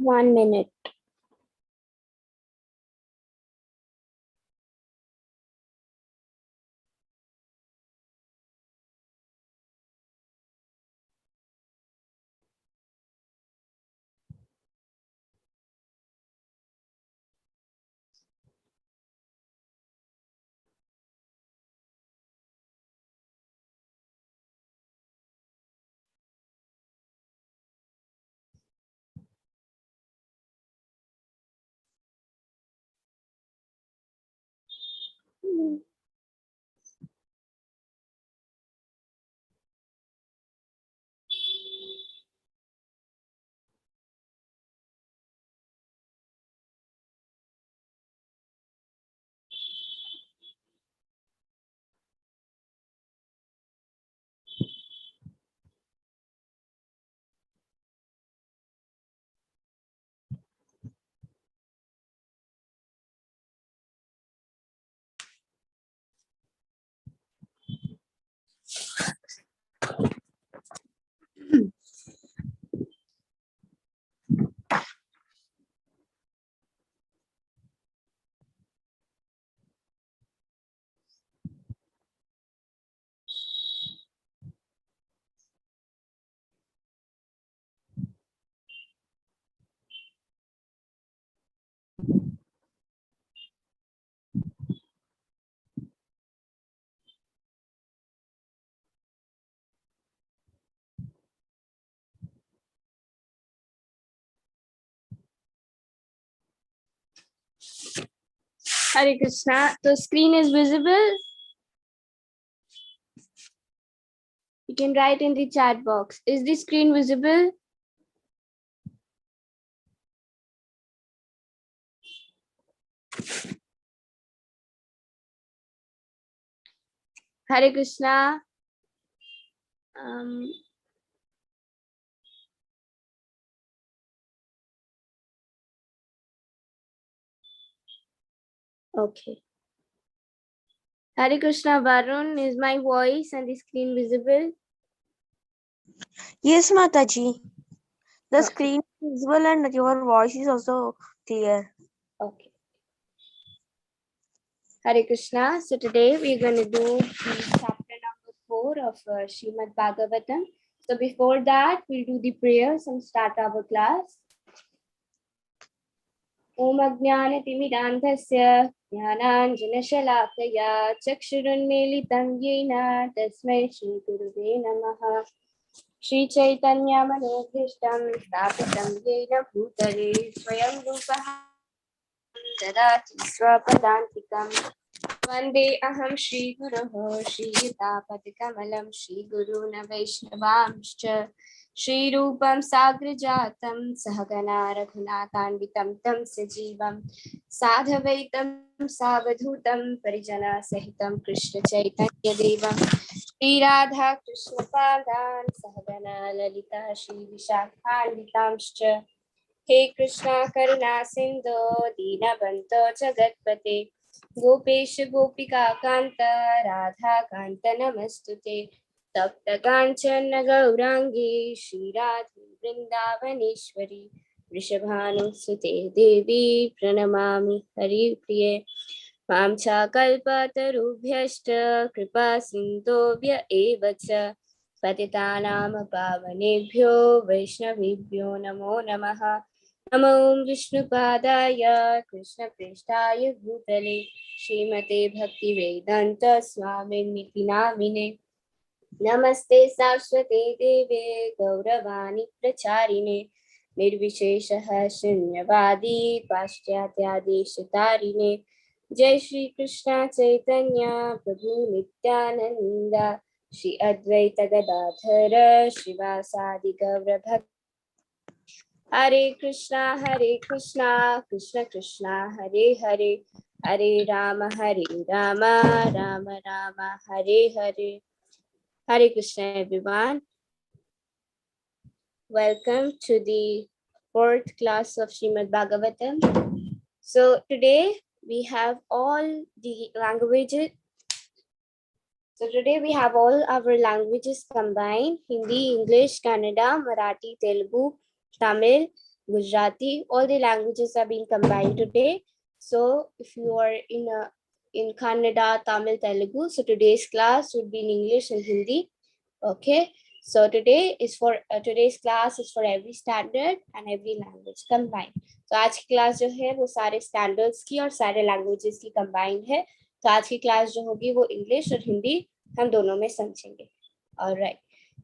1 minute. Hare Krishna. The screen is visible. You can write in the chat box. Is the screen visible? Hare Krishna. Okay. Hare Krishna, Varun, is my voice and the screen visible? Yes, Mataji. The Okay. screen is visible and your voice is also clear. Okay. Hare Krishna. So today we're going to do the chapter number 4 of Shrimad Bhagavatam. So before that, we'll do the prayers and start our class. Om Ajnanatimirandhasya Jnananjanashalakaya Chakshurunmilitam Yena Tasmai Shri Guruve Namaha. Shri Chaitanya Manobhishtam Sthapitam Yena Bhutale Swayam Rupaha Dadati Swapadantikam Vande Aham Shri Guruho Shri Yutapatikamalам Shri Guruna Vaishnavamscha Shri Rupam Sagrajatam Sahagana Raghunatanvitam Tam Sajivam Sadhavaitam Savadhutam Parijana Sahitam Krishna Chaitanya Devam Shri Radha Krishna Padan Sahagana Lalita Shri Vishakhanvitamscha He Krishna Karuna Sindhu Deenabandhu Jagatpate Gopesh Gopika Kanta Radha Kanta Namastute Tapta Kanchana Gaurangi Shri Radha Vrindavaneshwari Vrishabhanu Sute Devi Pranamami Hari Priye Mamcha Kalpatarubhyashta Kripa Sindhobhya Evacha Patitanam Pavanebhyo Vaishnavibhyo Namo Namaha Namo Vishnupadaya Krishna Prishtaya Bhutale Srimate Bhakti Vedanta Swamini Namine Namaste Saraswate Deve Gauravani Pracharine Nirvisheshaha Shunyavadi Paschatya Deshatarine Jai Shri Krishna Chaitanya Prabhu Nityananda Shri Advaita Gadadhara Shivasadi Gaura Bhakti Hare Krishna, Krishna Krishna, Hare Hare, Hare Rama, Rama Rama, Hare Hare. Hare Krishna, everyone. Welcome to the 4th class of Shrimad Bhagavatam. So today we have all the languages. So today we have all our languages combined: Hindi, English, Kannada, Marathi, Telugu, Tamil, Gujarati. All the languages are being combined today. So if you are in Kannada, Tamil, Telugu, so today's class would be in English and Hindi. Okay. So today's class is for every standard and every language combined. So आज की class जो है वो सारे standards की और सारे languages की कंबाइंड है. तो आज की क्लास जो होगी वो इंग्लिश और हिंदी हम दोनों में समझेंगे. Alright.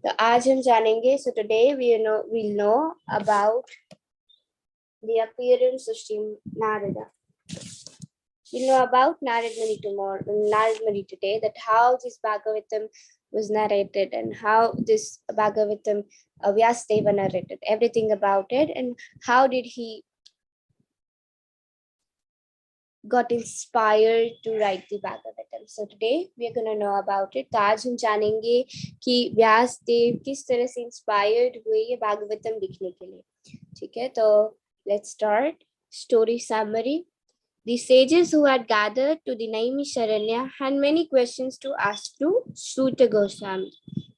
तो आज हम जानेंगे. So today we'll know about the appearance of Sri Narada. We know about Narad Muni today, that how this Bhagavatam was narrated and how this Bhagavatam Vyasdeva narrated everything about it, and how did he got inspired to write the Bhagavatam. So today we are going to know about it. तो आज हम जानेंगे कि व्यासदेव किस तरह से inspired हुए ये भागवतम लिखने के लिए. ठीक है, तो let's start. Story summary. The sages who had gathered to the Naimisharanya had many questions to ask to Suta Goswami.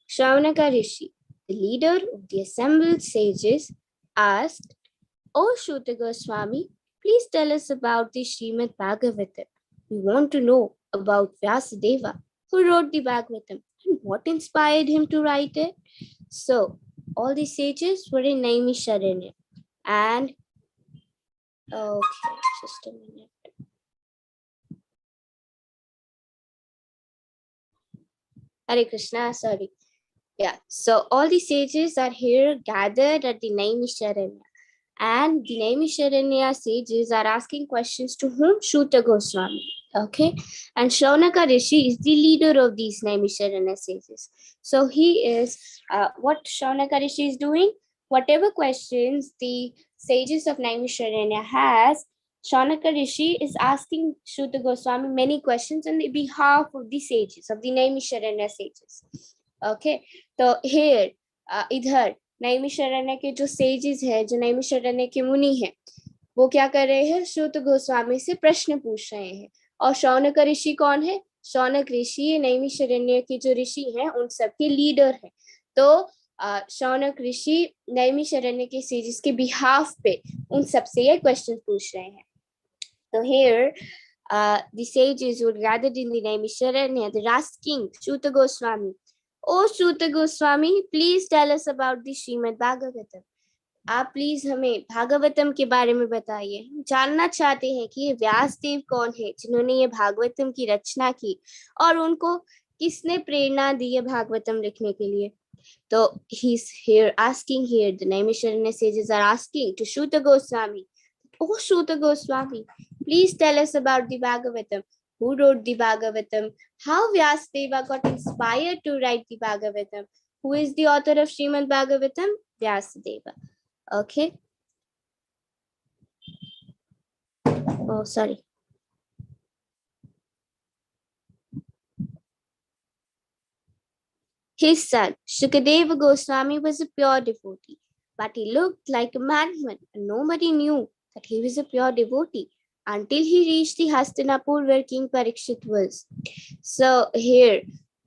Shravanaka Rishi, the leader of the assembled sages, asked, "O Suta Goswami, please tell us about the Shrimad Bhagavatam. We want to know about Vyasadeva, who wrote the Bhagavatam, and what inspired him to write it." So, all the sages were in Naimisharanya. And, okay, just a minute. Hare Krishna, sorry. Yeah, so all the sages are here gathered at the Naimisharanya. And the Naimisharanya sages are asking questions to whom? Shuta Goswami. Okay, and Shaunaka Rishi is the leader of these Naimisharanya sages. So he is, what Shaunaka Rishi is doing, whatever questions the sages of Naimisharanya has, Shaunaka Rishi is asking Shuta Goswami many questions on the behalf of the sages, of the Naimisharanya sages. Okay, so here, इधर नैमिषारण्य के जो sages है, जो नैमिषारण्य के मुनि हैं, वो क्या कर रहे हैं? सूत गोस्वामी से प्रश्न पूछ रहे हैं. और शौनक ऋषि कौन है? शौनक ऋषि नैमिषारण्य के जो ऋषि हैं उन सबके लीडर हैं. तो शौनक ऋषि नैमिषारण्य के सेजेस के बिहाफ पे उन सबसे ये क्वेश्चन पूछ रहे हैं. तो here the sages who gathered in the Naimisharanya, they're asking Suta Goswami, "Oh Suta Goswami, please tell us about the Shrimad Bhagavatam. आप प्लीज हमें भागवतम के बारे में बताइए. जानना चाहते हैं कि ये व्यासदेव कौन है जिन्होंने ये भागवतम की रचना की और उनको किसने प्रेरणा दी है भागवतम लिखने के लिए." तो he's here asking here, the Naimisharanya sages are asking to Suta Goswami, "Oh Suta Goswami, please tell us about the Bhagavatam. Who wrote the Bhagavatam? How Vyasadeva got inspired to write the Bhagavatam? Who is the author of Srimad Bhagavatam? Vyasadeva." Okay. Oh, sorry. His son, Shukadeva Goswami, was a pure devotee, but he looked like a madman, and nobody knew that he was a pure devotee until he reached the Hastinapur where King Parikshit was. So here,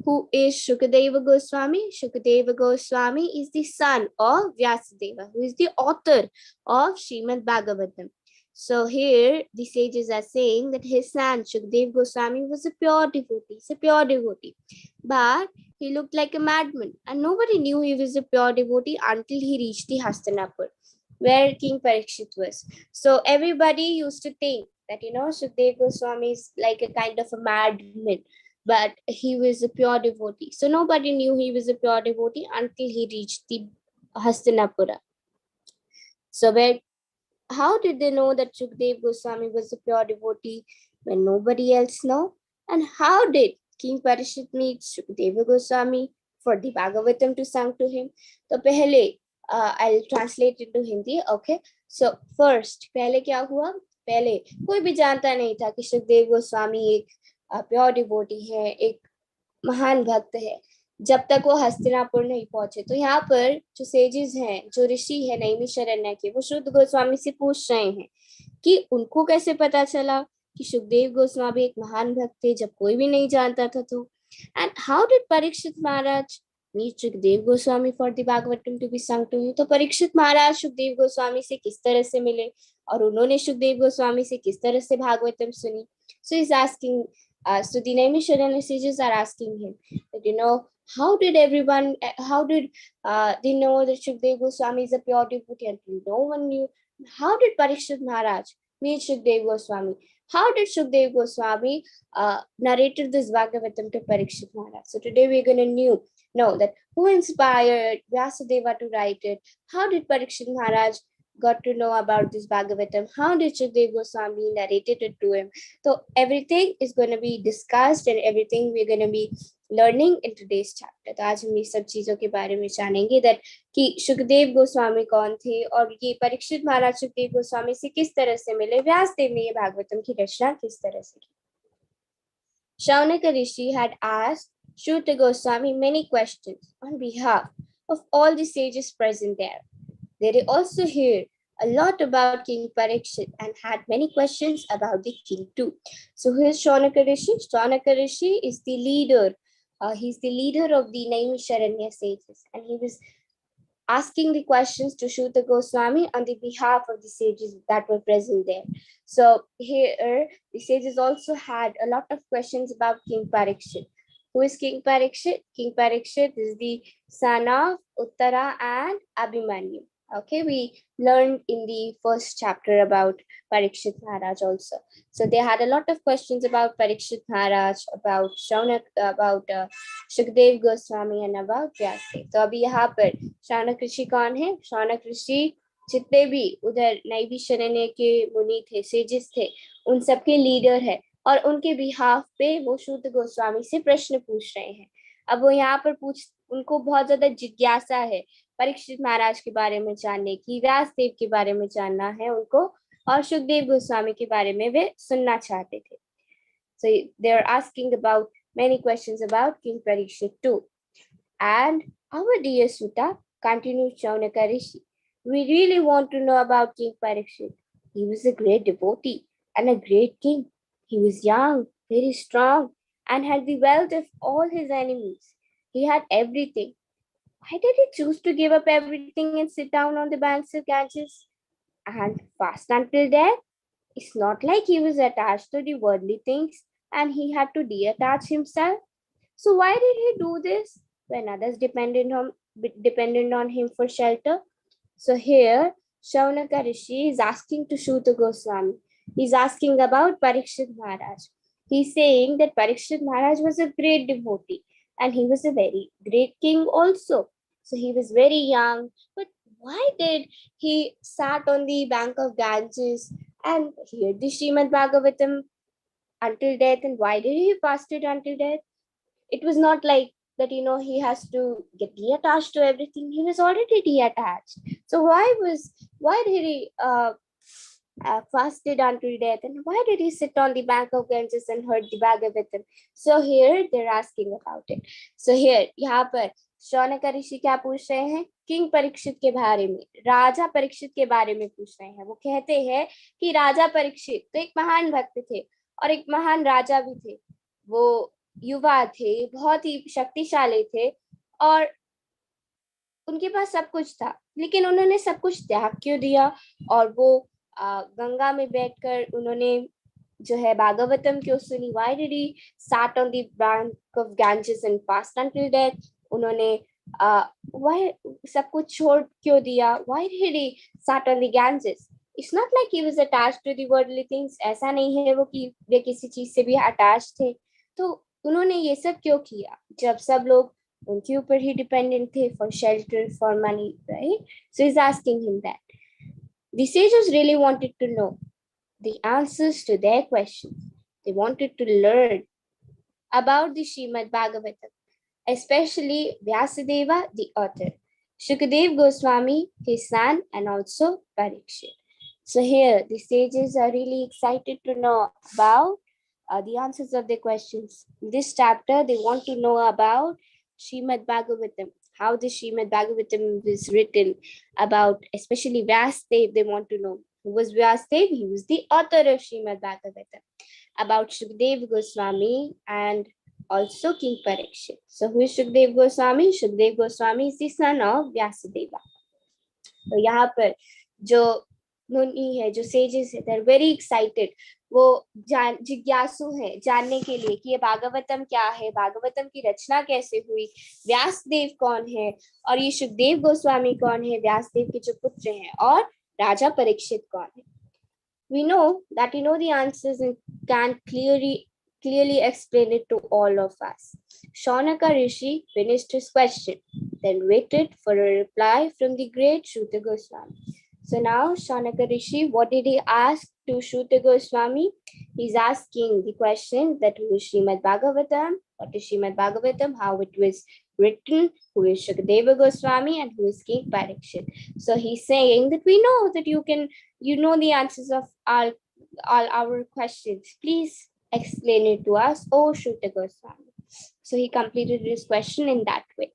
who is Shukadeva Goswami? Shukadeva Goswami is the son of Vyasadeva, who is the author of Srimad Bhagavatam. So here, the sages are saying that his son, Shukadeva Goswami, was a pure devotee. He's a pure devotee. But he looked like a madman, and nobody knew he was a pure devotee until he reached the Hastinapur, where King Parikshit was. So everybody used to think that, Shukadeva Goswami is like a kind of a madman, but he was a pure devotee. So nobody knew he was a pure devotee until he reached the Hastinapura. So how did they know that Shukadeva Goswami was a pure devotee when nobody else know? And how did King Parikshit meet Shukadeva Goswami for the Bhagavatam to sung to him? So pehle, I'll translate it to Hindi. Okay. So first, pehle kya hua? Pehle कोई भी जानता नहीं था कि सुखदेव गोस्वामी एक pure devotee है, एक महान भक्त है, जब तक वो हस्तिनापुर नहीं पहुंचे. तो यहाँ पर जो सेजेस हैं, जो ऋषि है नैमिषारण्य के, वो शुद्ध गोस्वामी से पूछ रहे हैं कि उनको कैसे पता चला कि सुखदेव गोस्वामी एक महान भक्त थे जब कोई भी नहीं जानता था. तो and how did Parikshit Maharaj meet Shukdev Goswami for the Bhagavatam to be sung to him. तो परीक्षित महाराज सुखदेव गोस्वामी से किस तरह से मिले और उन्होंने सुखदेव गोस्वामी से किस तरह से भागवतम सुनी. So he's asking, so the Naimisharanya sages are asking him that, how did they know that Shukdev Goswami is a pure devotee until no one knew? How did Parikshit Maharaj meet Shukdev Goswami? How did Shukdev Goswami narrated this Bhagavatam to Parikshit Maharaj? So today we're going to know that who inspired Vyasadeva to write it? How did Parikshit Maharaj got to know about this Bhagavatam? How did Shukdev Goswami narrated it to him? So everything is going to be discussed and everything we're going to be learning in today's chapter. तो आज हम ये सब चीजों के बारे में जानेंगे that कि शुकदेव गोस्वामी कौन थे और ये परीक्षित महाराज शुकदेव गोस्वामी से किस तरह से मिले, व्यासदेव ने ये भागवतम की रचना किस तरह से की. Shaunaka Rishi had asked Shuta Goswami many questions on behalf of all the sages present there. They also heard a lot about King Parikshit and had many questions about the king too. So here's Shaunaka Rishi. Shaunaka Rishi is the leader. He's the leader of the Naimisharanya sages, and he was asking the questions to Shuta Goswami on the behalf of the sages that were present there. So here, the sages also had a lot of questions about King Parikshit. Who is King Parikshit? King Parikshit is the son of Uttara and Abhimanyu. Okay, we learned in the first chapter about Parikshit Maharaj also. So they had a lot of questions about Parikshit Maharaj, about Shukdev Goswami and about Vyasadeva. तो अभी यहाँ पर शौनक ऋषि कौन है? शौनक ऋषि जितने भी उधर navy Sharanya के मुनि थे, सेजिस थे, उन सबके लीडर है और उनके बिहाफ पे वो शुद्ध गोस्वामी से प्रश्न पूछ रहे हैं. अब वो यहाँ पर उनको बहुत ज्यादा जिज्ञासा है परीक्षित महाराज के बारे में जानने की, व्यासदेव के बारे में जानना है उनको और शुकदेव गोस्वामी के बारे में वे सुनना चाहते थे. So they are asking about many questions about King Parikshit too. And our dear Sutta, continued Shaunaka Rishi, we really want to know about King Parikshit. He was a great devotee and a great king. He was young, very strong, and had the wealth of all his enemies. He had everything. Why did he choose to give up everything and sit down on the banks of Ganges and fast until death? It's not like he was attached to the worldly things and he had to detach himself. So why did he do this when others depended on him for shelter? So here, Shaunaka Rishi is asking to Shuta Goswami. He's asking about Parikshit Maharaj. He's saying that Parikshit Maharaj was a great devotee and he was a very great king also. So he was very young, but why did he sat on the bank of Ganges and heard the Shrimad Bhagavatam until death? And why did he fasted until death? It was not like that, he has to get detached to everything. He was already detached. So why did he fasted until death, and why did he sit on the bank of Ganges and heard the Bhagavatam? So here they're asking about it. So here, यहाँ पर शौनक ऋषि क्या पूछ रहे हैं? King Parikshit के बारे में, राजा परीक्षित के बारे में पूछ रहे हैं. वो कहते हैं कि राजा परीक्षित तो एक महान भक्त थे और एक महान राजा भी थे. वो युवा थे, बहुत ही शक्तिशाली थे और उनके पास सब कुछ था, लेकिन उन्होंने सब कुछ त्याग क्यों दिया और वो गंगा में बैठकर उन्होंने जो है भागवतम क्यों सुनी? Why did he sat on the bank of Ganges and fast until death? उन्होंने why सब कुछ छोड़ क्यों दिया? Why did he sat on the Ganges? It's not like he was attached to the worldly things. ऐसा नहीं है वो कि वे किसी चीज से भी attached थे. तो उन्होंने ये सब क्यों किया जब सब लोग उनके ऊपर ही डिपेंडेंट थे for shelter, for money, right? So he's asking him that. The sages really wanted to know the answers to their questions. They wanted to learn about the Shrimad Bhagavatam, especially Vyasadeva, the author, Shukadev Goswami, his son, and also Parikshit. So here, the sages are really excited to know about the answers of their questions. In this chapter, they want to know about Shrimad Bhagavatam, how the Shrimad Bhagavatam was written, about especially Vyasadeva. They want to know who was Vyasadeva. He was the author of Shrimad Bhagavatam. About Shukdev Goswami and also King Parikshit. So who is Shukdev Goswami? Shukdev Goswami is the son of Vyasadeva. तो यहाँ पर जो मुनि है, जो sages है, they're very excited. वो जिज्ञासु है जानने के लिए कि ये भागवतम क्या है, भागवतम की रचना कैसे हुई, व्यासदेव कौन है और ये सुखदेव गोस्वामी कौन है, व्यासदेव के जो पुत्र हैं, और राजा परीक्षित कौन है. We know that you know the answers and can clearly explain it to all of us. Shaunaka Rishi finished his question, then waited for a reply from the great Shruta Goswami. So now Shaunaka Rishi, what did he ask to Shruta Goswami? He's asking the question that who is Srimad Bhagavatam, what is Srimad Bhagavatam, how it was written, who is Shukadeva Goswami, and who is King Parikshit. So he's saying that we know that you know the answers of all our questions. Please explain it to us, oh Shruta Goswami. So he completed his question in that way.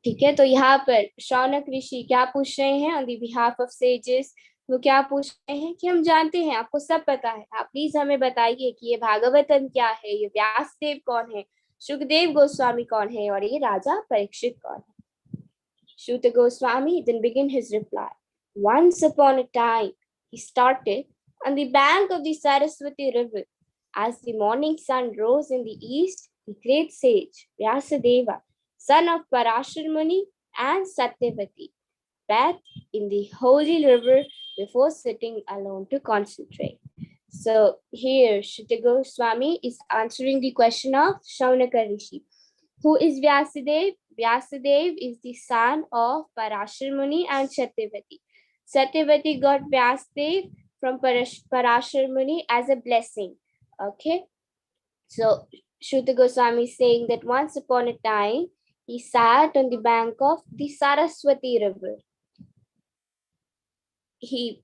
ठीक है, तो यहाँ पर शौनक ऋषि क्या पूछ रहे हैं on the behalf of sages? वो क्या पूछ रहे हैं कि हम जानते हैं, आपको सब पता है, आप प्लीज हमें बताइए कि ये भागवतम क्या है, ये व्यासदेव कौन है, सुखदेव गोस्वामी कौन है और ये राजा परीक्षित कौन है. Shruta Goswami then began his reply. Once upon a time, he started on the bank of the Saraswati river. As the morning sun rose in the east, the great sage Vyasadeva, son of Parashar Muni and Satyavati, bathed in the holy river before sitting alone to concentrate. So here Shruta Goswami is answering the question of Shaunaka Rishi. Who is Vyasadeva? Vyasadeva is the son of Parashar Muni and Satyavati. Satyavati got Vyasadeva from Parashar Muni as a blessing. Okay. So Shruta Goswami is saying that once upon a time, he sat on the bank of the Saraswati river. He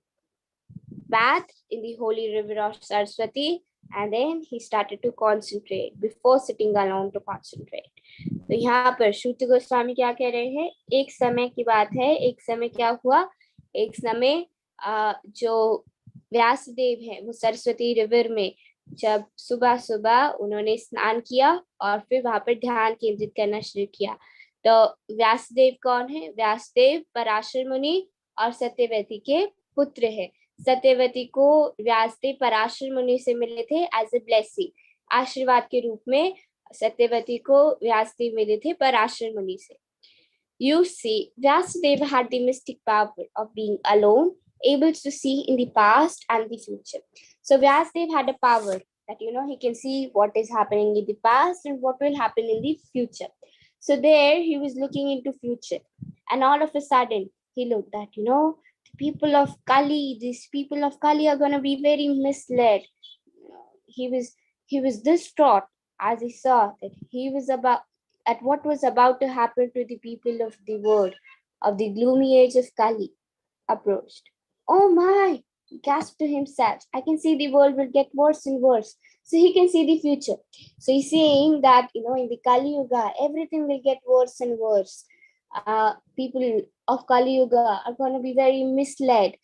bathed in the holy river of Saraswati and then he started to concentrate before sitting alone to concentrate. तो यहाँ पर श्रुत गोस्वामी क्या कह रहे हैं, एक समय की बात है, एक समय क्या हुआ, एक समय जो व्यासदेव है वो सरस्वती रिवर में जब सुबह सुबह उन्होंने स्नान किया और फिर वहां पर ध्यान केंद्रित करना शुरू किया. तो व्यासदेव कौन है? व्यासदेव पराशर मुनि और सत्यवती के पुत्र है. सत्यवती को व्यासदेव पराशर मुनि से मिले थे एज ए ब्लेसिंग, आशीर्वाद के रूप में सत्यवती को व्यासदेव मिले थे पराशर मुनि से. You see, Vyasadeva had the mystic power of being alone, able to see in the past and the future. So Vyasadeva had a power that, he can see what is happening in the past and what will happen in the future. So there he was looking into future, and all of a sudden he looked at, the people of Kali, these people of Kali are going to be very misled. He was distraught as he saw that he was at what was about to happen to the people of the world, of the gloomy age of Kali approached. Oh my, he gasped to himself, I can see the world will get worse and worse. So he can see the future. So he's saying that, in the Kali Yuga, everything will get worse and worse. People of Kali Yuga are going to be very misled.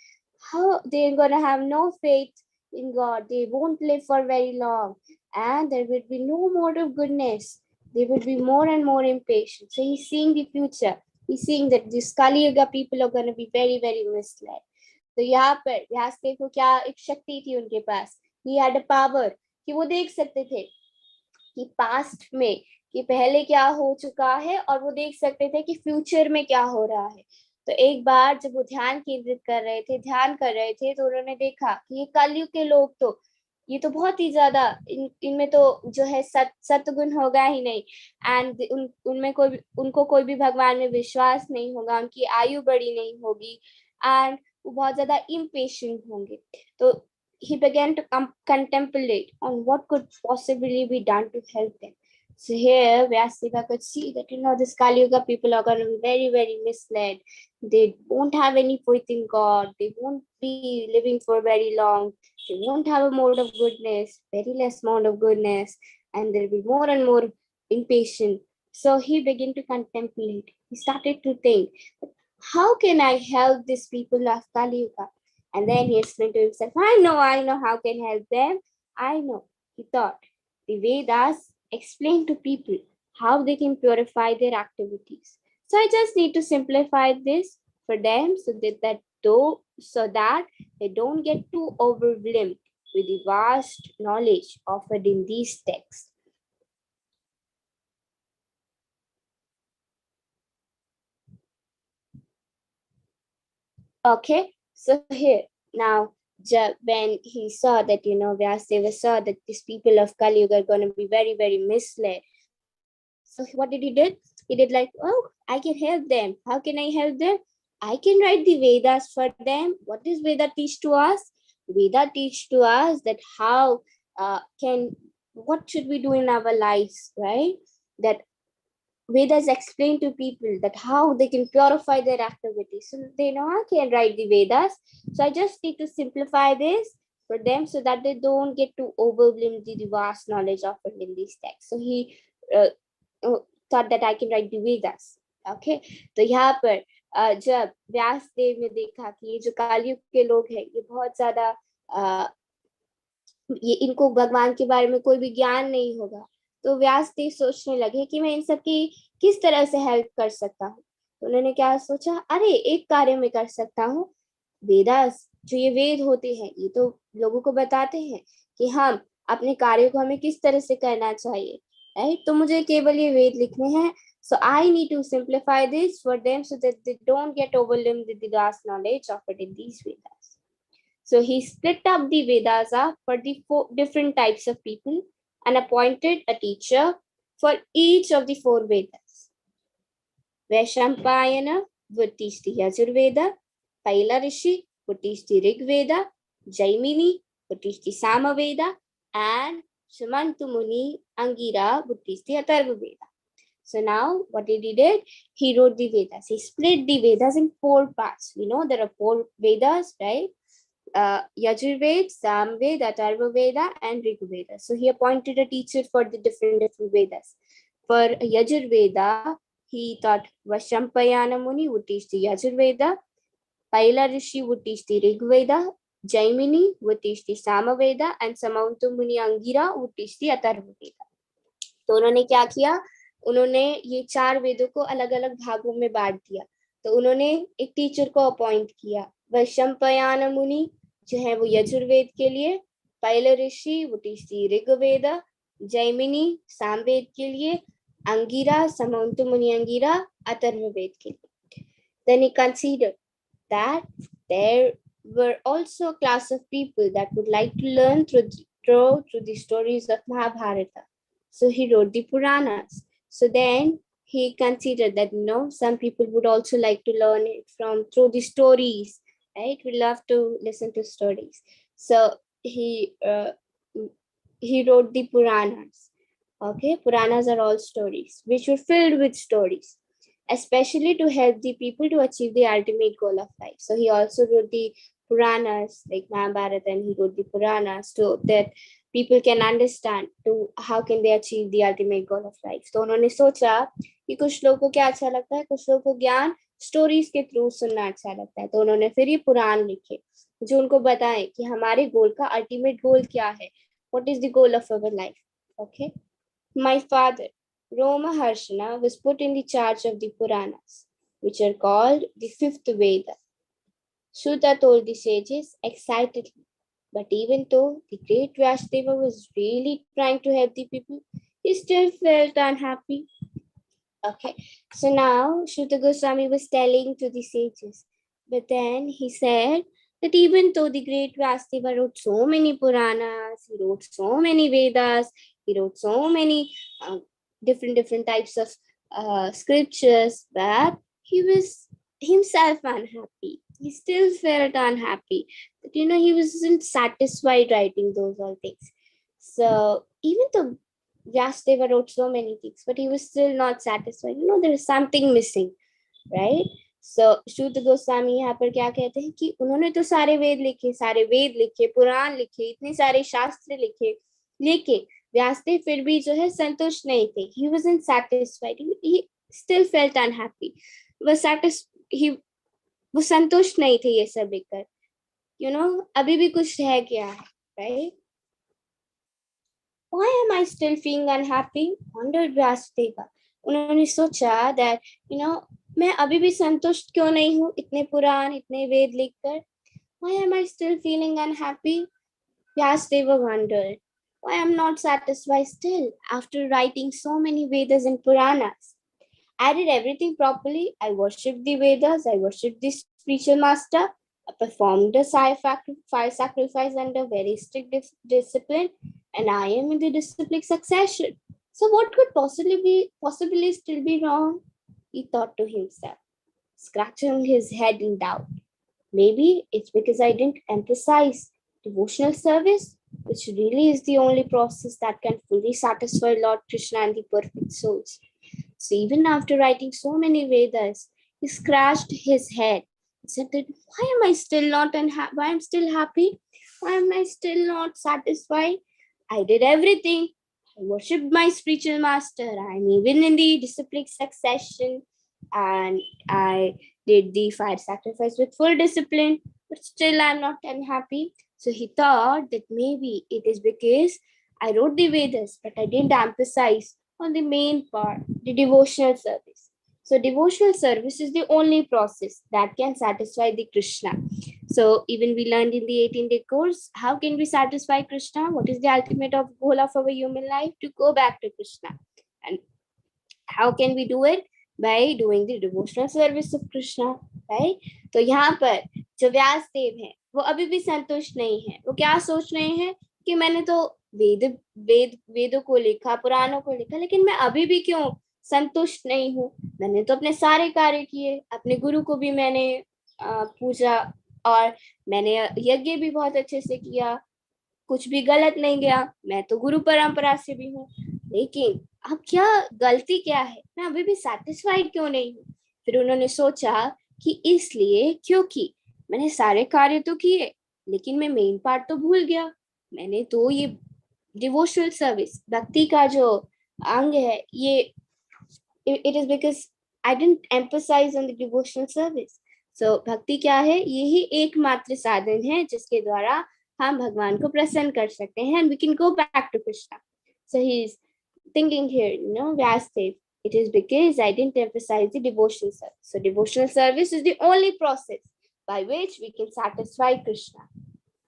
How they're going to have no faith in God. They won't live for very long. And there will be no more of goodness. They will be more and more impatient. So he's seeing the future. He's seeing that this Kali Yuga people are going to be very, very misled. तो यहाँ पर व्यासदेव को क्या एक शक्ति थी उनके पास, he had a power कि वो देख सकते थे कि पास्ट में कि पहले क्या हो चुका है और वो देख सकते थे कि फ्यूचर में क्या हो रहा है. तो एक बार जब वो ध्यान केंद्रित कर रहे थे, ध्यान कर रहे थे, तो उन्होंने देखा कि ये कलयुग के लोग तो ये तो बहुत ही ज्यादा इनमें तो जो है सत्गुण होगा ही नहीं, एंड उनमें उनको कोई भी भगवान में विश्वास नहीं होगा, उनकी आयु बड़ी नहीं होगी, एंड वो बहुत ज्यादा impatient होंगे. तो he began to contemplate on what could possibly be done to help them. So here Vyasadeva could see that this Kali Yuga people are going to be very, very misled. They won't have any faith in God. They won't be living for very long. They won't have a mode of goodness, very less mode of goodness, and they'll be more and more impatient. So he began to contemplate. He started to think, how can I help these people of Kali Yuga? And then he explained to himself, I know how can help them. I know. He thought, the Vedas explain to people how they can purify their activities. So I just need to simplify this for them so that they don't get too overwhelmed with the vast knowledge offered in these texts. Okay, so here now, when he saw that, Vyasdeva saw that these people of Kali Yuga are going to be very, very misled. So what did he did? He did like, oh, I can help them. How can I help them? I can write the Vedas for them. What does Veda teach to us? Veda teach to us that what should we do in our lives, right? That Vedas explain to people that how they can purify their activities. So they know I can write the Vedas. So I just need to simplify this for them so that they don't get too overwhelmed with the vast knowledge offered in these texts. So he uh, thought that I can write the Vedas. Okay, तो यहाँ पर जब व्यास देव ने देखा कि ये जो कलयुग के लोग हैं ये बहुत ज्यादा ये इनको भगवान के बारे में कोई भी ज्ञान नहीं होगा, तो व्यास देव सोचने लगे कि मैं इन सब की किस तरह से हेल्प कर सकता हूँ. तो उन्होंने क्या सोचा, अरे एक कार्य में कर सकता हूँ. वेदास जो ये वेद होते हैं ये तो लोगों को बताते हैं कि हम अपने कार्य को हमें किस तरह से करना चाहिए, राइट. तो मुझे केवल ये वेद लिखने हैं. So I need to simplify this for them so that they don't get overwhelmed with the vast knowledge offered in these Vedas. So he split up the Vedas up for the 4 different types of people and appointed a teacher for each of the 4 Vedas. Vaishampayana would teach the Yajurveda, Paila Rishi would teach the Rig Veda, Jaimini would teach the Samaveda, and Shamantu Muni Angira would teach the Atharva Veda. So now what did he did? He wrote the Vedas. He split the Vedas in 4 parts. We know there are 4 Vedas, right? Yajurveda, Samveda, Atharva Veda, and Rig Veda. So he appointed a teacher for the different Vedas. For Yajurveda, he thought Vashampayana Muni would teach the Yajurveda, Paila Rishi would teach the Rig Veda, Jaimini would teach the Samaveda, and Samantu Muni Angira would teach the Atharva Veda. तो उन्होंने क्या किया, उन्होंने ये 4 वेदों को अलग अलग भागों में बांट दिया. तो उन्होंने एक टीचर को अपॉइंट किया. वैशंपायन मुनि जो है वो यजुर्वेद के लिए, पैल ऋषि वो टीचती ऋग्वेद, जैमिनी सामवेद के लिए, अंगिरा समंतु मुनि अंगिरा अथर्ववेद के लिए. Then he considered that there were also a class of people that would like to learn through the stories of Mahabharata. So he wrote the Puranas. So then he considered that some people would also like to learn it through the stories, right? We love to listen to stories. So he wrote the Puranas. Okay, Puranas are all stories which were filled with stories, especially to help the people to achieve the ultimate goal of life. So he also wrote the Puranas like Mahabharata, and he wrote the Puranas so that people can understand to how can they achieve the ultimate goal of life. तो उन्होंने सोचा कि कुछ लोगों को क्या अच्छा लगता है, कुछ लोगों को ज्ञान स्टोरीज के थ्रू सुनना अच्छा लगता है. तो उन्होंने फिर ये पुराण लिखे जो उनको बताएं कि हमारे गोल का अल्टीमेट गोल क्या है, what is the goal of our life. Okay, my father Roma Harshana was put in the charge of the Puranas, which are called the 5th Veda. Shuta told the sages excitedly. But even though the great Vyasdeva was really trying to help the people, he still felt unhappy. Okay, so now Shuta Goswami was telling to the sages, but then he said that even though the great Vyasdeva wrote so many Puranas, he wrote so many Vedas, he wrote so many different types of scriptures, but he was himself unhappy. He still felt unhappy. But he wasn't satisfied writing those all things. So even though Vyasdeva wrote so many things, but he was still not satisfied. There is something missing, right? So Shuta Goswami यहाँ पर क्या कहते हैं कि उन्होंने तो सारे वेद लिखे, पुराण लिखे, इतने सारे शास्त्र लिखे, लेकिन व्यासदेव फिर भी जो है संतुष्ट नहीं थे. He wasn't satisfied. He still felt unhappy. वो संतुष्ट नहीं थे ये सब लिखकर. अभी भी कुछ रह गया है, right? why am I still feeling unhappy? Wondered Vyasdeva. उन्होंने सोचा that, मैं अभी भी संतुष्ट क्यों नहीं हूँ इतने पुराण इतने वेद लिखकर? Why am I still feeling unhappy? Vyasdeva wondered. Why am not satisfied still after writing so many Vedas and Puranas? I did everything properly. I worshipped the Vedas. I worshipped the spiritual master. I performed the fire sacrifice under very strict discipline, and I am in the disciplic succession. So what could possibly still be wrong? He thought to himself, scratching his head in doubt. Maybe it's because I didn't emphasize devotional service, which really is the only process that can fully satisfy Lord Krishna and the perfect souls. So even after writing so many Vedas, he scratched his head and said that, why am I still not unhappy? Why am I still happy? Why am I still not satisfied? I did everything. I worshipped my spiritual master. I'm even in the disciplic succession, and I did the fire sacrifice with full discipline, but still I'm not unhappy. So he thought that maybe it is because I wrote the Vedas, but I didn't emphasize on the main part, the devotional service. So devotional service is the only process that can satisfy the Krishna. So even we learned in the 18-day course, how can we satisfy Krishna? What is the ultimate goal of our human life? To go back to Krishna. And how can we do it? By doing the devotional service of Krishna, right? तो यहाँ पर जो व्यास देव है वो अभी भी संतुष्ट नहीं है. वो क्या सोच रहे हैं कि मैंने तो वेदों को लिखा, पुराणों को लिखा, लेकिन मैं अभी भी क्यों संतुष्ट नहीं हूँ? मैंने तो अपने सारे कार्य किए, अपने गुरु को भी मैंने पूजा, और मैंने यज्ञ भी बहुत अच्छे से किया, कुछ भी गलत नहीं गया, मैं तो गुरु परंपरा से भी हूँ, लेकिन अब क्या गलती क्या है? मैं अभी भी सेटिस्फाइड क्यों नहीं हूँ? फिर उन्होंने सोचा कि इसलिए क्योंकि मैंने सारे कार्य तो किए, लेकिन मैं मेन पार्ट तो भूल गया. मैंने तो ये डिवोशनल सर्विस, भक्ति का जो अंग है, ये it is because I didn't emphasise on the devotional service. So bhakti क्या है? यही एकमात्र साधन है जिसके द्वारा हम भगवान को प्रसन्न कर सकते हैं, and we can go back to Krishna. So he is thinking here, Vyasdev, it is because I didn't emphasize the devotional service. So devotional service is the only process by which we can satisfy Krishna.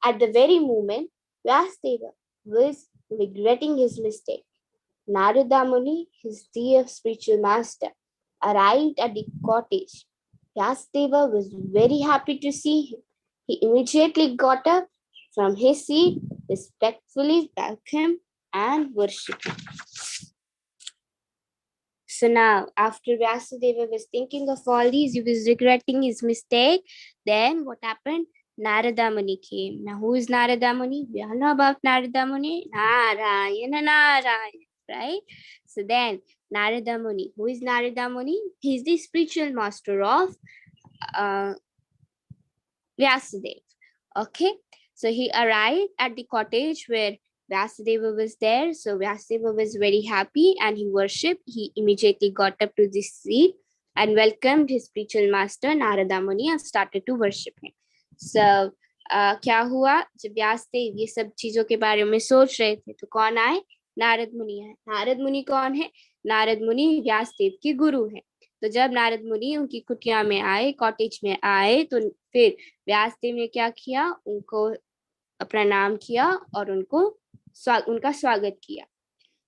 At the very moment, Vyasdeva was regretting his mistake, Narada Muni, his dear spiritual master, arrived at the cottage. Vyasdeva was very happy to see him. He immediately got up from his seat, respectfully thanked him and worshipped him. So now, after Vyasadeva was thinking of all these, he was regretting his mistake. Then what happened? Narada Muni came. Now, who is Narada Muni? We all know about Narada Muni. Narayana, right? So then, Narada Muni. Who is Narada Muni? He is the spiritual master of Vyasadeva. Okay, so he arrived at the cottage where Vyasadeva was there. So Vyasadeva was very happy and he worshipped. He immediately got up to the seat and welcomed his spiritual master Narada Muni and started to worship him. So क्या हुआ? जब व्यासदेव ये सब चीजों के बारे में सोच रहे थे तो कौन आए? नारद मुनि आए. नारद मुनि कौन है? नारद मुनि व्यासदेव के गुरु हैं. तो जब नारद मुनि उनकी कुटिया में आए, कॉटेज में आए, तो फिर व्यासदेव ने क्या किया? उनको प्रणाम किया और उनका स्वागत किया.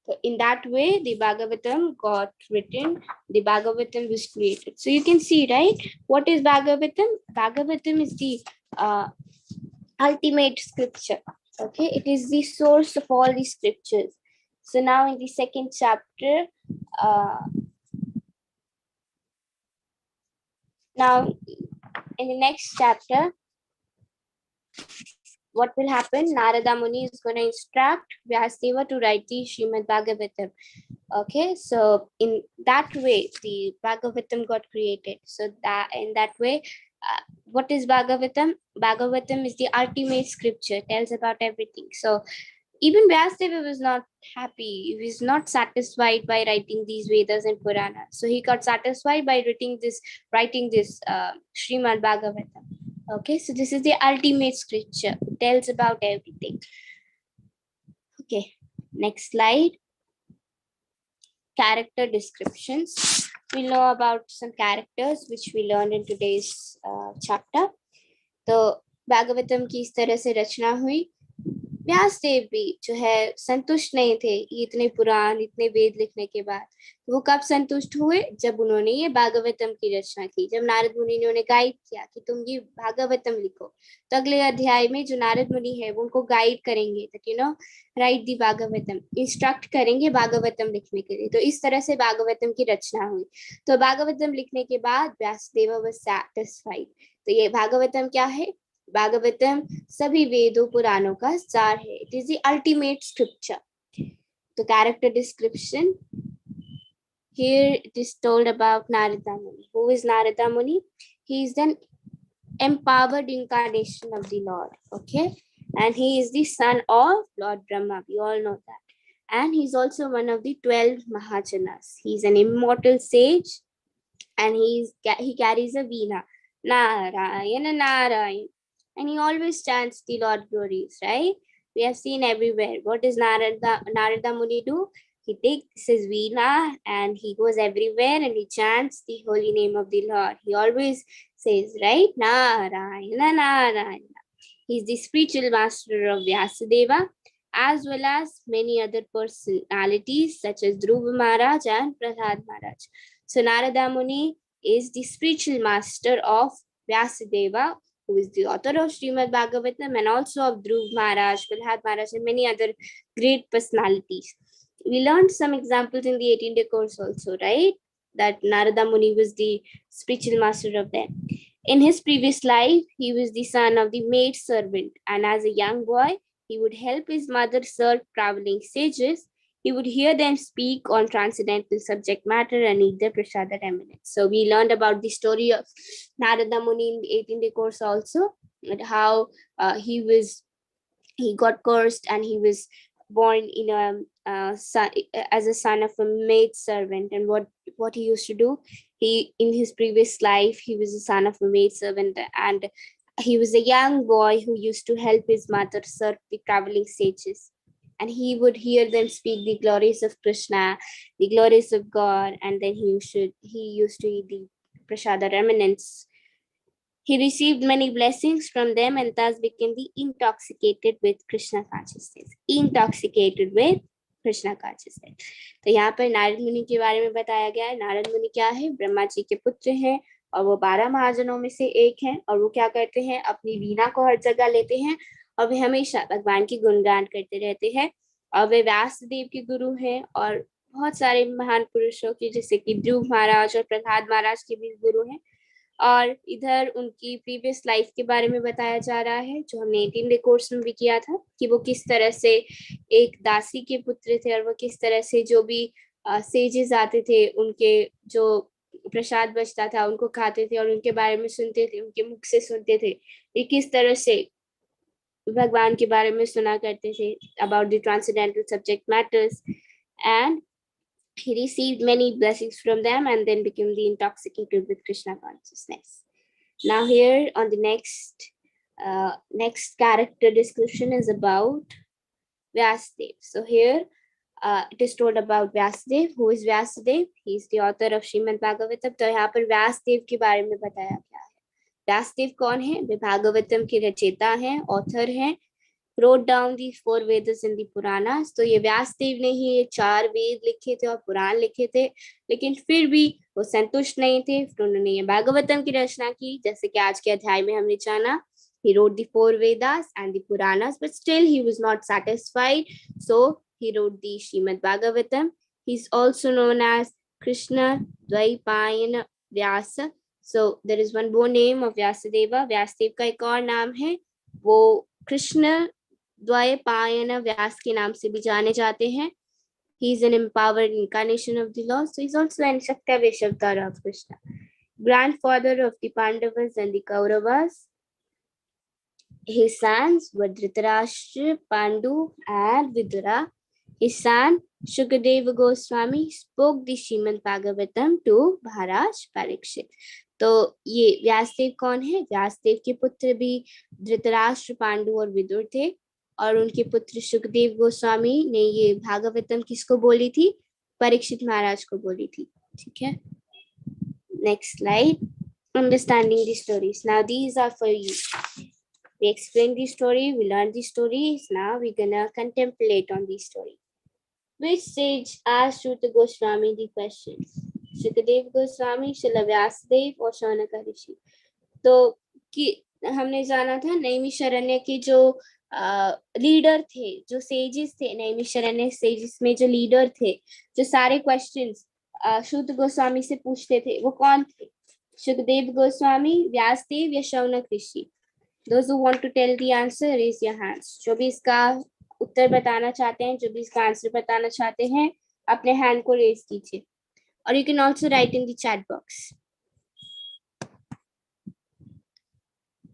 So in that way, the Bhagavatam got written, the Bhagavatam was created. So you can see, right? What is Bhagavatam? Bhagavatam is the ultimate scripture. Okay, it is the source of all the scriptures. So now in the second chapter, now in the next chapter, what will happen? Narada Muni is going to instruct Vyasdeva to write the Shrimad Bhagavatam. Okay, so in that way, the Bhagavatam got created. So that in that way, what is Bhagavatam? Bhagavatam is the ultimate scripture, tells about everything. So even Vyasdeva was not happy. He was not satisfied by writing these Vedas and Puranas. So he got satisfied by writing this Shrimad Bhagavatam. Okay, so this is the ultimate scripture. It tells about everything. Okay, Next slide. Character descriptions. We'll know about some characters which we learned in today's chapter. तो भागवतम की इस तरह से रचना हुई. व्यास देव भी जो है संतुष्ट नहीं थे इतने पुराण इतने वेद लिखने के बाद. वो कब संतुष्ट हुए? जब उन्होंने ये भागवतम की रचना की. जब नारद मुनि ने उन्हें गाइड किया कि तुम ये भागवतम लिखो, तो अगले अध्याय में जो नारद मुनि है वो उनको गाइड करेंगे, राइट दी भागवतम, इंस्ट्रक्ट करेंगे भागवतम लिखने के लिए. तो इस तरह से भागवतम की रचना हुई. तो भागवतम लिखने के बाद व्यासदेव वाज सैटिस्फाइड. तो ये भागवतम क्या है? भागवतम सभी वेदों पुराणों का सार है. It is the ultimate scripture. तो character description. Here it is told about Narada Muni. Who is Narada Muni? He is an empowered incarnation of the Lord. Okay, and he is the son of Lord Brahma. We all know that. And he's also one of the 12 Mahajanas. He's an immortal sage, and he carries a veena. Narayana Narayana. And he always chants the Lord glories, right? We have seen everywhere. What does Narada Muni do? He takes his veena and he goes everywhere and he chants the holy name of the Lord. He always says, right? Narayana Narayana. He's the spiritual master of Vyasadeva, as well as many other personalities such as Dhruva Maharaj and Prahlad Maharaj. So Narada Muni is the spiritual master of Vyasadeva, who is the author of Shrimad Bhagavatam, and also of Dhruv Maharaj, Prahlad Maharaj, and many other great personalities. We learned some examples in the 18-day course also, right? That Narada Muni was the spiritual master of them. In his previous life, he was the son of the maid servant, and as a young boy, he would help his mother serve traveling sages. He would hear them speak on transcendental subject matter and eat their prasada remnants. So we learned about the story of Narada Muni in the 18-day course also, and how he got cursed and he was born in as a son of a maid servant. And what he used to do, he in his previous life he was a son of a maid servant, and he was a young boy who used to help his mother serve the traveling sages, and he would hear them speak the glories of Krishna, the glories of God, and then he used to eat the prasada remnants. He received many blessings from them and thus became the intoxicated with Krishna consciousness. Intoxicated with Krishna consciousness. तो यहाँ पर नारद मुनि के बारे में बताया गया है. नारद मुनि क्या है? ब्रह्मा जी के पुत्र हैं और वो 12 महाजनों में से एक हैं. और वो क्या करते हैं? अपनी वीणा को हर जगह लेते हैं और वे हमेशा भगवान की गुणगान करते रहते हैं. और वे व्यास देव के गुरु हैं और बहुत सारे महान पुरुषों के, जैसे कि ध्रुव महाराज और प्रहलाद महाराज के भी गुरु हैं. और इधर उनकी प्रीवियस लाइफ के बारे में बताया जा रहा है, जो हमने 18-day कोर्स में भी किया था, कि वो किस तरह से एक दासी के पुत्र थे और वो किस तरह से जो भी सेजेस आते थे उनके जो प्रसाद बचता था उनको खाते थे और उनके बारे में सुनते थे, उनके मुख से सुनते थे, ये किस तरह से भगवान के बारे में सुना करते थे, about the transcendental subject matters. And he received many blessings from them and then became the intoxicated with Krishna consciousness. Now here on the next character description is about Vyasadev. So here it is told about Vyasadev. Who is Vyasadev? He is the author of Shrimad Bhagavatam. तो यहाँ पर व्यासदेव के बारे में बताया गया है. व्यासदेव कौन है? वे भागवतम के रचयिता हैं, ऑथर हैं. wrote down the 4 Vedas in the Puranas. तो ये व्यासदेव ने ही ये 4 वेद लिखे थे और पुराण लिखे थे, लेकिन फिर भी वो संतुष्ट नहीं थे. फिर उन्होंने ये भागवतम की रचना की, जैसे कि आज के अध्याय में हमने जाना. He wrote the 4 Vedas and the Puranas, but still he was not satisfied. So he wrote the Shrimad Bhagavatam. He's also known as Krishna Dvaipayana Vyasa. So there is one more name of Vyasadeva. Vyasdev का एक और नाम है, वो कृष्ण द्वैपायन व्यास के नाम से भी जाने जाते हैं. He is an empowered incarnation of the Lord. So he is also an Shaktavesh avatar of Krishna. Grandfather of the Pandavas and the Kauravas. His sons were Dhritarashtra, Pandu, and Vidura. His son Shukadeva Goswami spoke the Shrimad Bhagavatam to Maharaj Parikshit. तो ये व्यासदेव कौन है? व्यासदेव के पुत्र भी धृतराष्ट्र, पांडु और विदुर थे. और उनके पुत्र सुखदेव गोस्वामी ने ये भागवतम किसको बोली थी? परीक्षित महाराज को बोली थी। ठीक है, next slide. Understanding the stories. Now these are for you. We explained the story, we learned the stories. Now we're gonna contemplate on the story. Which sage asked Shuta Goswami the question? Shukadev Goswami, Srila Vyasadeva और शौनका ऋषि। तो कि हमने जाना था नैमिषारण्य के जो leader थे, जो सेजेस थे, नैमिषारण्य सेजेस में जो लीडर थे, जो सारे क्वेश्चंस शुद्ध गोस्वामी से पूछते थे, वो कौन थे? सुखदेव गोस्वामी, व्यासदेव या शौनक ऋषि? Those who want to tell the answer, raise your hands. जो भी इसका उत्तर बताना चाहते हैं, जो भी इसका आंसर बताना चाहते हैं, अपने हैंड को रेज कीजिए। और you can also write in the chat box.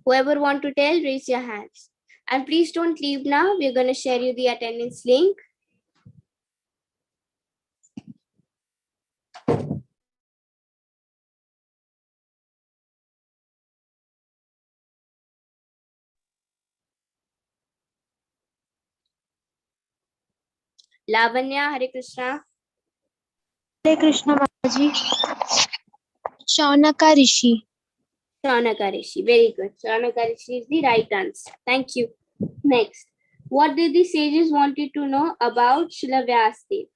Whoever want to tell, raise your hands. And please don't leave now. We're going to share you the attendance link. Lavanya, Hare Krishna. Hare Krishna Mataji. Shaunaka Rishi. Shaunaka Rishi. Very good. Shaunaka Rishi is the right answer. Thank you. Next. What did the sages wanted to know about Srila Vyasadeva?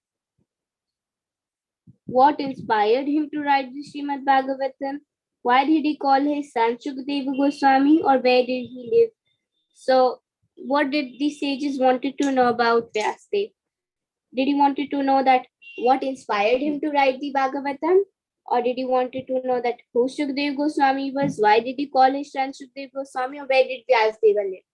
What inspired him to write the Shrimad Bhagavatam? Why did he call his son Shukadeva Goswami, or where did he live? So, what did the sages wanted to know about Vyasadeva? Did he wanted to know that what inspired him to write the Bhagavatam? Or did he wanted to know that who Shukadeva Goswami was? Why did he call his son Shukadeva Goswami? Or where did Vyasadeva live?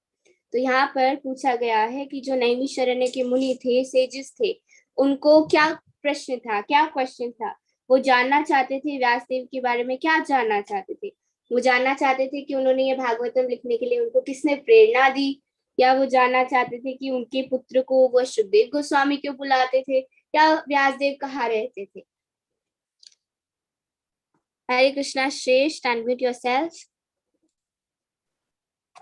तो यहाँ पर पूछा गया है कि जो नैमिषारण्य के मुनि थे, सेजेस थे, उनको क्या प्रश्न था, क्या क्वेश्चन था? वो जानना चाहते थे व्यासदेव के बारे में। क्या जानना चाहते थे? वो जानना चाहते थे कि उन्होंने ये भागवतम लिखने के लिए उनको किसने प्रेरणा दी, या वो जानना चाहते थे कि उनके पुत्र को वो सुखदेव गोस्वामी क्यों बुलाते थे, या व्यासदेव कहाँ रहते थे? हरे कृष्णा श्रेष्ठ, unmute yourself.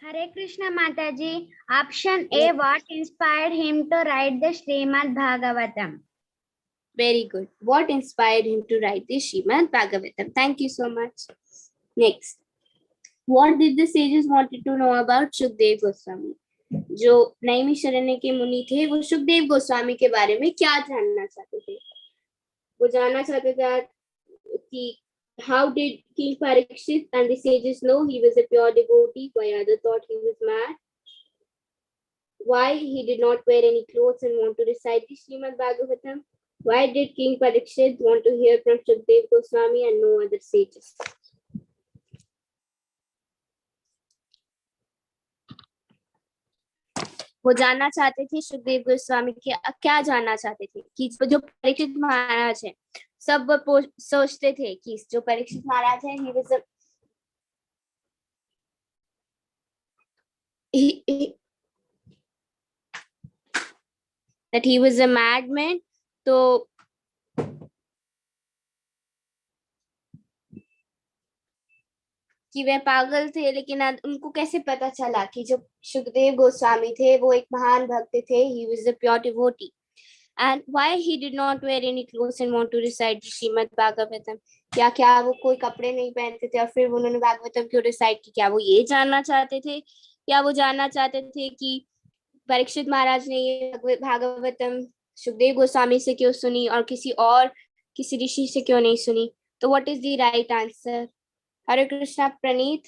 Hare Krishna Mataji. Option A, what inspired him to write the Srimad Bhagavatam? Very good. What inspired him to write the Srimad Bhagavatam? Thank you so much. Next. What did the sages wanted to know about Shukdev Goswami? जो नैमिषारण्य के मुनि थे, वो सुखदेव गोस्वामी के बारे में क्या जानना चाहते थे? वो जानना चाहते थे कि how did King Parikshit and the sages know he was a pure devotee? Why others thought he was mad? Why he did not wear any clothes and want to recite the Srimad Bhagavatam? Why did King Parikshit want to hear from Shukdev Goswami and no other sages? वो जानना चाहते थे सुखदेव गोस्वामी के क्या जानना चाहते थे कि जो परीक्षित महाराज है, सब सोचते थे कि जो परीक्षित महाराज है, he was a madman. तो कि वे पागल थे, लेकिन उनको कैसे पता चला कि जो सुखदेव गोस्वामी थे वो एक महान भक्त थे? He was a pure devotee. And why he did not wear any clothes and want to recite the Srimad Bhagavatam? क्या वो कोई कपड़े नहीं पहनते थे और फिर उन्होंने भागवतम क्यों रिसाइट की? क्या वो ये जानना चाहते थे? क्या वो जानना चाहते थे कि परीक्षित महाराज ने ये भागवतम सुखदेव गोस्वामी से क्यों सुनी और किसी ऋषि से क्यों नहीं सुनी? तो what is the right answer? Hare Krishna, Praneeth.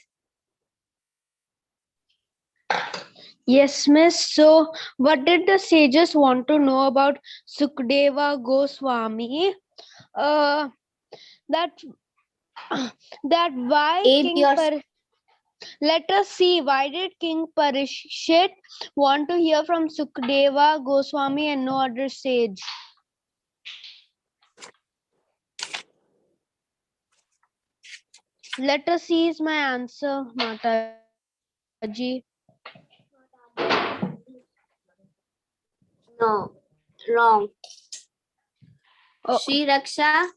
Yes, miss. So, what did the sages want to know about Sukadeva Goswami? That why let us see, why did King Parikshit want to hear from Sukadeva Goswami and no other sage? Let us see is my answer, Mataji. No, wrong. Oh. Shri Raksha.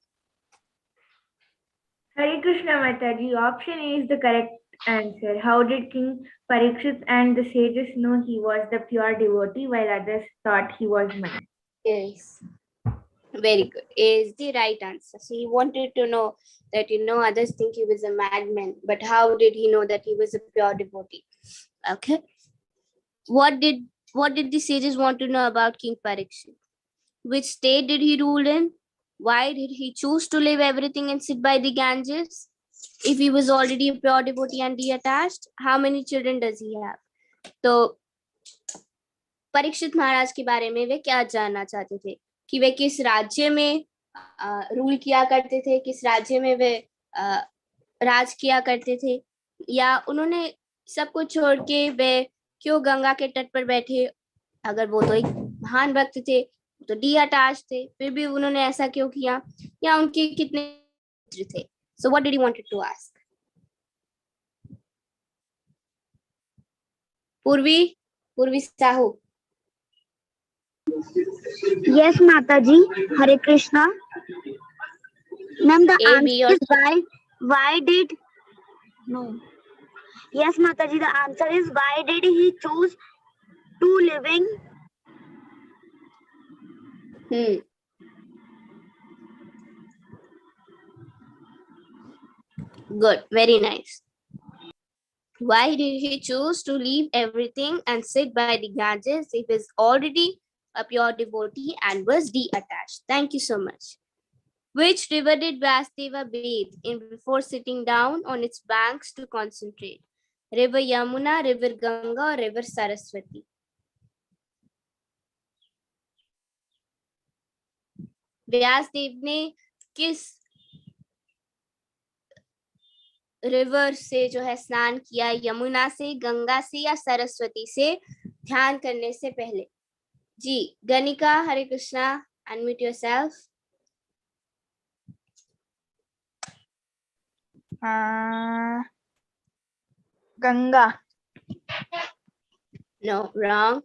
Hare Krishna Mataji, option A is the correct answer. How did King Parikshit and the sages know he was the pure devotee while others thought he was mad? Yes. Very good. Is the right answer. So he wanted to know that, others think he was a madman, but how did he know that he was a pure devotee? Okay. What did the sages want to know about King Parikshit? Which state did he rule in? Why did he choose to leave everything and sit by the Ganges? If he was already a pure devotee and detached, how many children does he have? तो परीक्षित महाराज के बारे में वे क्या जानना चाहते थे कि वे किस राज्य में रूल किया करते थे, किस राज्य में वे राज किया करते थे, या उन्होंने सब कुछ छोड़ के वे क्यों गंगा के तट पर बैठे? अगर वो तो एक महान भक्त थे, तो डी अटैच थे, फिर भी उन्होंने ऐसा क्यों किया, या उनके कितने मित्र थे? So what did you wanted to ask? Purvi Sahu. Yes, Mataji. Hare Krishna. Ma'am, the A, B, or answer is why did no. Yes, Mataji, the answer is why did he choose to living? Good, very nice. Why did he choose to leave everything and sit by the Ganges if he was already a pure devotee and was detached? Thank you so much. Which river did Vyasdeva bathe in before sitting down on its banks to concentrate? River Yamuna, River Ganga, or River Saraswati? Vyasdev ने किस river से जो है स्नान किया? यमुना से, गंगा से, या सरस्वती से ध्यान करने से पहले? जी Ganika, Hare Krishna, unmute yourself. Ganga. No, wrong.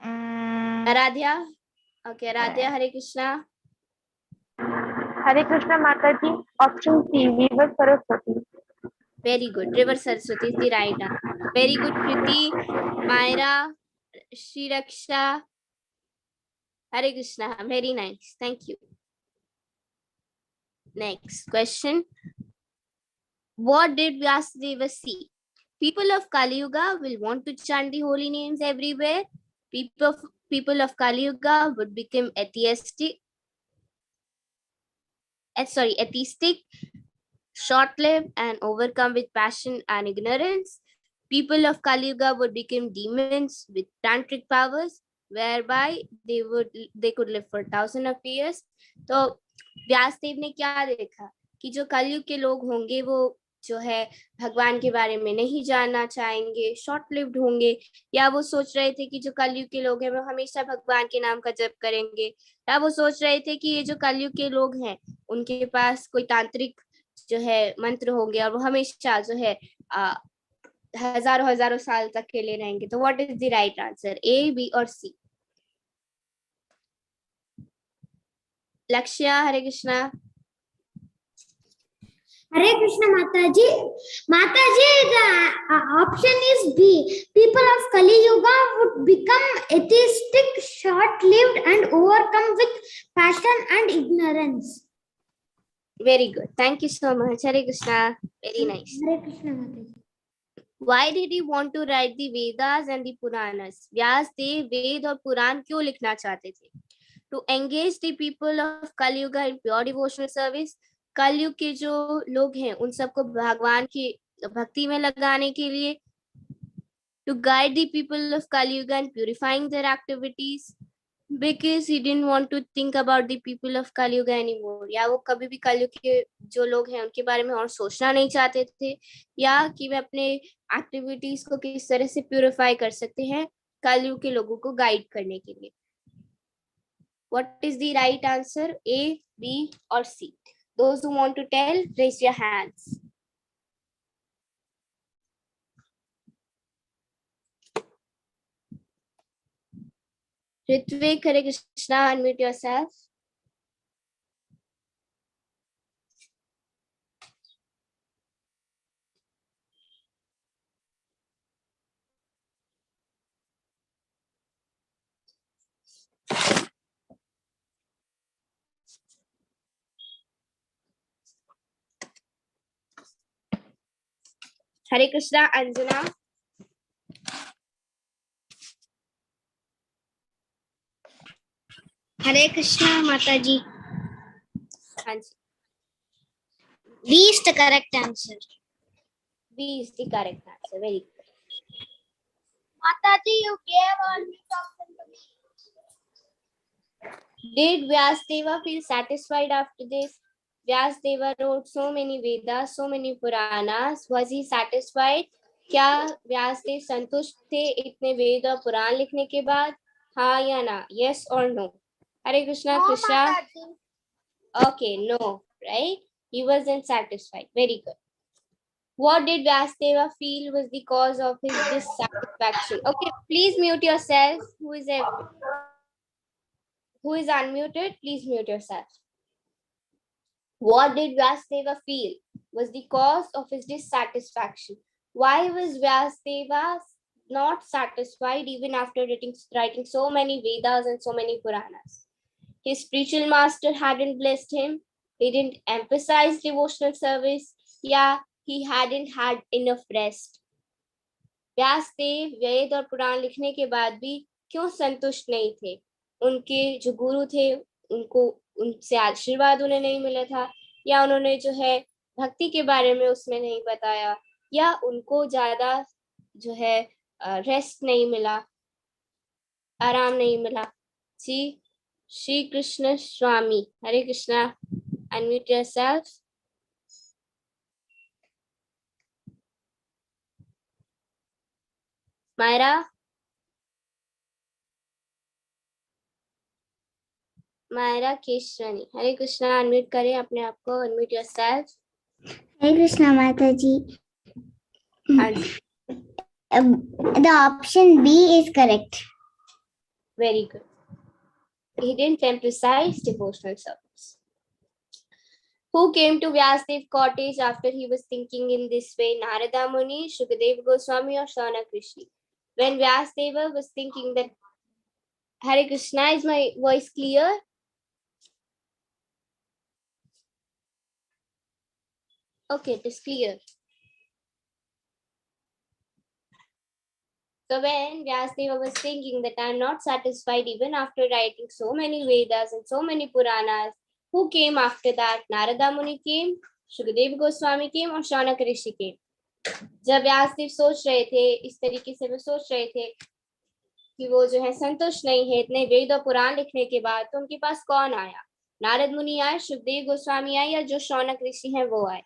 Aradhya. Okay, Aradhya, hare krishna. Hare Krishna Mataji, option C, River Saraswati. Very good. River Saraswati is the right answer. Very good, Kriti, Myra, Shiraksha. Hare Krishna. Very nice. Thank you. Next question. What did Vyasdeva see? People of Kali Yuga will want to chant the holy names everywhere. People of Kali Yuga would become atheistic, short-lived, and overcome with passion and ignorance. People of Kali Yuga would become demons with tantric powers, whereby they could live for thousands of years. तो व्यासदेव ने क्या देखा कि जो कलयुग के लोग होंगे वो जो है भगवान के बारे में नहीं जानना चाहेंगे, शॉर्ट लिव्ड होंगे, या वो सोच रहे थे कि जो कलयुग के लोग हैं वो हमेशा भगवान के नाम का जप करेंगे, या वो सोच रहे थे कि ये जो कलयुग के लोग हैं उनके पास कोई तांत्रिक जो है मंत्र होंगे और वो हमेशा जो है हजारों हजारों साल तक के लिए रहेंगे. तो what is the right answer? A, B और सी? लक्ष्य, हरे Krishna. Hare Krishna Mataji. Mataji, the option is B. People of Kali Yuga would become atheistic, short-lived, and overcome with passion and ignorance. Very good. Thank you so much. Hare Krishna. Very nice. Hare Krishna Mataji. Why did he want to write the Vedas and the Puranas? Vyasdev वेद और पुराण क्यों लिखना चाहते थे? To engage the people of Kali Yuga in pure devotional service. कलयुग के जो लोग हैं उन सबको भगवान की भक्ति में लगाने के लिए. To guide the people of Kali Yuga in purifying their activities. Because he didn't want to think about the people of Kali Yuga anymore. या वो कभी भी कलयुग के जो लोग हैं उनके बारे में और सोचना नहीं चाहते थे, या कि वे अपने एक्टिविटीज को किस तरह से प्यूरिफाई कर सकते हैं कलयुग के लोगों को गाइड करने के लिए. What is the right answer? A, B or C? Those who want to tell, raise your hands. Ritvik, Hare Krishna, unmute yourself. Hare Krishna, Anjana. Hare Krishna, Mataji. Anjana. B is the correct answer. B is the correct answer. Very good. Mataji, you gave all these options to me. Did Vyasdeva feel satisfied after this? Vyasdeva wrote so many Vedas, so many Puranas. Was he satisfied? क्या व्यासदेव संतुष्ट थे इतने वेद और पुराण लिखने के बाद? हाँ या ना? Yes or no? Hare Krishna, No, Krishna. Mataji. Okay, no, right? He wasn't satisfied. Very good. What did Vyasdeva feel was the cause of his dissatisfaction? Okay, please mute yourself. Who is unmuted? Please mute yourself. What did Vyasdeva feel was the cause of his dissatisfaction? Why was Vyasdeva not satisfied even after writing so many Vedas and so many Puranas? His spiritual master hadn't blessed him. He didn't emphasize devotional service. Yeah, he hadn't had enough rest. Vyasdev वेद और पुराण लिखने के बाद भी क्यों संतुष्ट नहीं थे? उनके जो गुरु थे उनको उनसे आशीर्वाद उन्हें नहीं मिला था, या उन्होंने जो है भक्ति के बारे में उसमें नहीं बताया, या उनको ज्यादा जो है रेस्ट नहीं मिला, आराम नहीं मिला. जी, श्री कृष्ण स्वामी. हरे Krishna. Unmute yourself. Myra. Myra Keshwani. Hare Krishna. Unmute करें अपने आप को. Unmute yourself. Hare Krishna, Mataji. The option B is correct. Very good. He didn't emphasize devotional service. Who came to Vyasadev's cottage after he was thinking in this way? Narada Muni, Shukadeva Goswami, or Shauna Rishi? When Vyasadeva was thinking that, Hare Krishna, is my voice clear? Okay, it is clear. So when Vyasadeva was thinking that I am not satisfied even after writing so many Vedas and so many Puranas, who came after that? Narada Muni came, Shukadeva Goswami came, और शौनक ऋषि came. जब व्यासदेव सोच रहे थे, इस तरीके से वो सोच रहे थे कि वो जो है संतुष्ट नहीं है इतने वेद और पुराण लिखने के बाद, तो उनके पास कौन आया? नारद मुनि आए, सुखदेव गोस्वामी आए, या जो शौनक ऋषि हैं वो आए?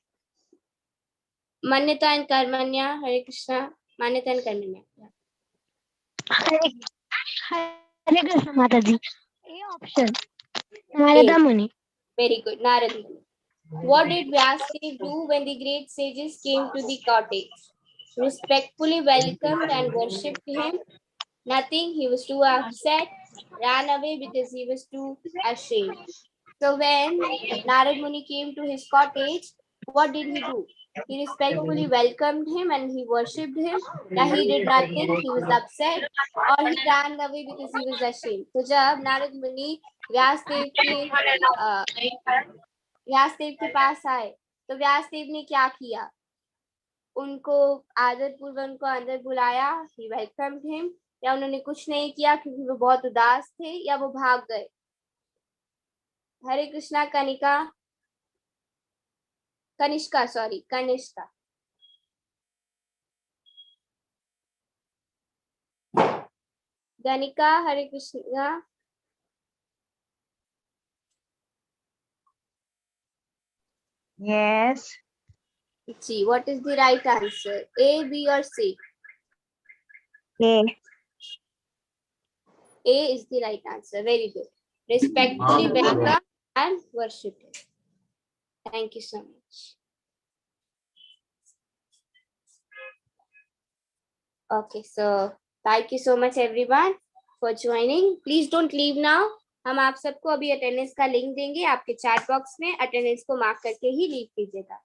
मान्यता एंड कर्मण्या. हरे कृष्णा. मान्यता and कर्मण्या. Hare Krishna, Mataji. A option. Narada Muni. Very good. Narad Muni. What did Vyasadeva do when the great sages came to the cottage? Respectfully welcomed and worshipped him? Nothing. He was too upset, ran away because he was too ashamed. So when Narad Muni came to his cottage, what did he do? He respectfully welcomed him and he worshipped him. Now he did nothing. He was upset, or he ran away because he was ashamed. So जब नारद मुनि व्यासदेव के पास आए, तो व्यासदेव ने क्या किया? उनको आदरपूर्वक उनको अंदर बुलाया. He welcomed him. या उन्होंने कुछ नहीं किया क्योंकि वो बहुत उदास थे, या वो भाग गए? हरे कृष्णा. कनिष्का. गनिका. हरे Krishna. Yes. Ji, what is the right answer? A, B or C? A. A is the right answer. Very good. Respectfully welcome and worship him. Thank you so much. Okay, so thank you so much everyone for joining. Please don't leave now. हम आप सबको अभी attendance का link देंगे आपके chat box में. Attendance को mark करके ही लीव कीजिएगा.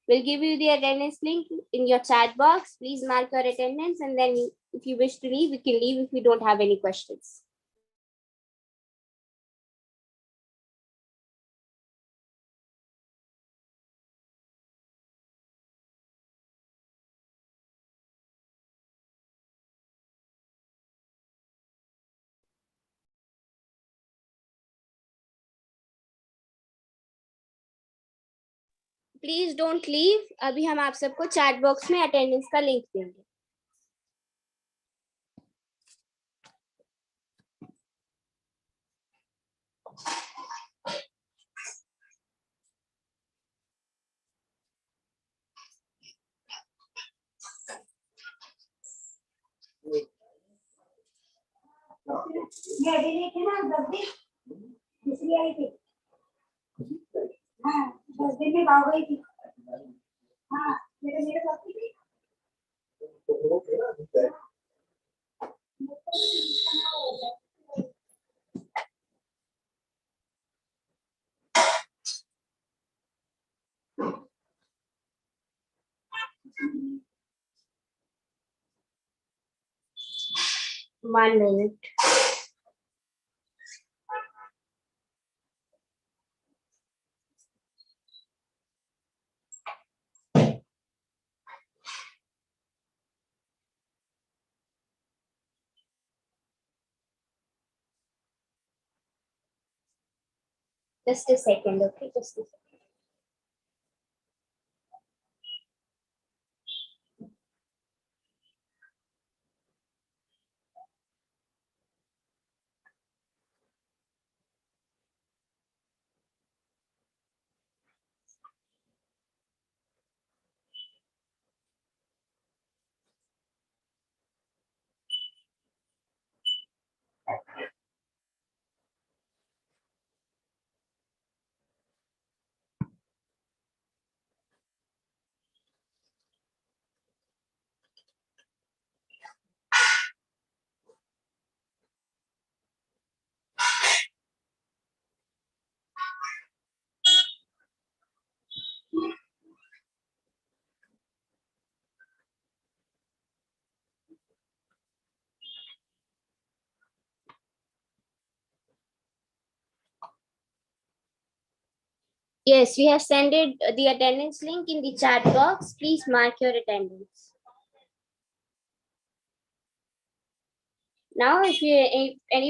We'll give you the attendance link in your chat box. Please mark your attendance, and then if you wish to leave, you can leave if you don't have any questions. Please don't leave. अभी हम आप सबको chat box में attendance का link देंगे. मैं अभी नहीं थी ना 10 दिन इसलिए आई थी. हाँ 10 दिन में गाँव गई थी. हाँ मेरे साथ थी. 1 minute. Just a second, okay? Just a second. Yes, we have sent the attendance link in the chat box. Please mark your attendance. Now, if any